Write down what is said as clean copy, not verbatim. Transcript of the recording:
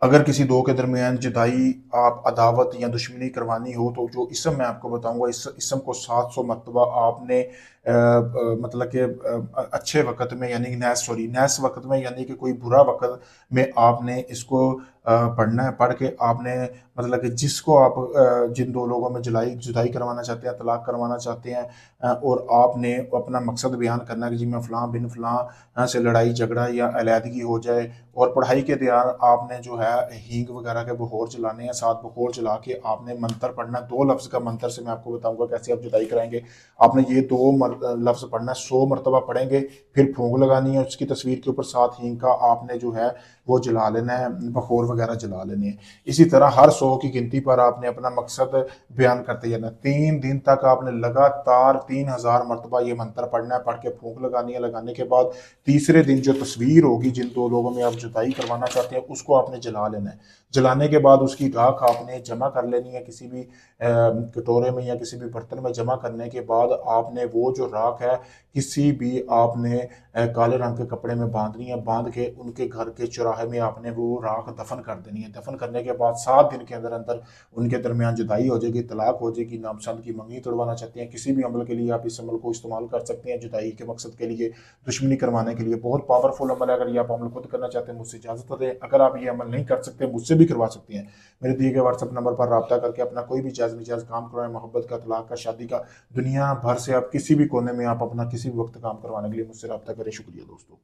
अगर किसी दो के दरमियान जुदाई आप अदावत या दुश्मनी करवानी हो तो जो इसम मैं आपको बताऊंगा, इस इसम को 700 मरतबा आपने मतलब कि अच्छे वक्त में यानी कि नैस वक्त में यानी कि कोई बुरा वक्त में आपने इसको पढ़ना है। पढ़ के आपने मतलब कि जिसको आप जिन दो लोगों में जुदाई करवाना चाहते हैं, तलाक करवाना चाहते हैं, और आपने अपना मकसद बयान करना है कि जी मैं फ़लाँ बिन फ़लाँ से लड़ाई झगड़ा या अलहदगी हो जाए। और पढ़ाई के दौरान आपने जो है हींग वगैरह के बखोर जलाने हैं, 7 बखोर जला के आपने मंत्र पढ़ना है। 2 लफ्ज़ का मंत्र से मैं आपको बताऊंगा कैसे आप जुदाई कराएंगे। आपने ये लफ्ज़ पढ़ना है, 100 मरतबा पढ़ेंगे, फिर फूंक लगानी है उसकी तस्वीर के ऊपर, साथ हींग का आपने जो है वो जला लेना है, बखोर वगैरह जला लेने हैं। इसी तरह हर 100 की गिनती पर आपने अपना मकसद बयान करते जाना। 3 दिन तक आपने लगातार 3000 मरतबा ये मंत्र पढ़ना है। पढ़ के फूंक लगानी है। लगाने के बाद तीसरे दिन जो तस्वीर होगी जिन दो लोगों में आप जुदाई करवाना चाहते हैं उसको आपने जला लेना है। जलाने के बाद उसकी राख आपने जमा कर लेनी है किसी भी कटोरे में या किसी भी बर्तन में। जमा करने के बाद आपने वो जो राख है किसी भी आपने काले रंग के कपड़े में बांधनी है। बांध के उनके घर के चौराहे में आपने वो राख दफन कर देनी है। दफन करने के बाद 7 दिन के अंदर अंदर उनके दरमियान जुदाई हो जाएगी, तलाक हो जाएगी। नामसंद की मंगनी तोड़वाना चाहते हैं, किसी भी अमल के लिए आप इस अमल को इस्तेमाल कर सकते हैं जुदाई के मकसद के लिए, दुश्मनी करवाने के लिए। बहुत पावरफुल अमल है। अगर ये आप अमल खुद करना चाहते हैं मुझसे इजाजत दें। अगर आप ये अमल नहीं कर सकते मुझसे भी करवा सकते हैं। मेरे दिए गए व्हाट्सएप नंबर पर रब्ता करके अपना कोई भी जायज़ निजायज़ काम करवाएं, मोहब्बत का, तलाक का, शादी का, दुनिया भर से आप किसी भी कोने में आप अपना किसी भी वक्त काम करवाने के लिए मुझसे रब्ता करें। शुक्रिया दोस्तों।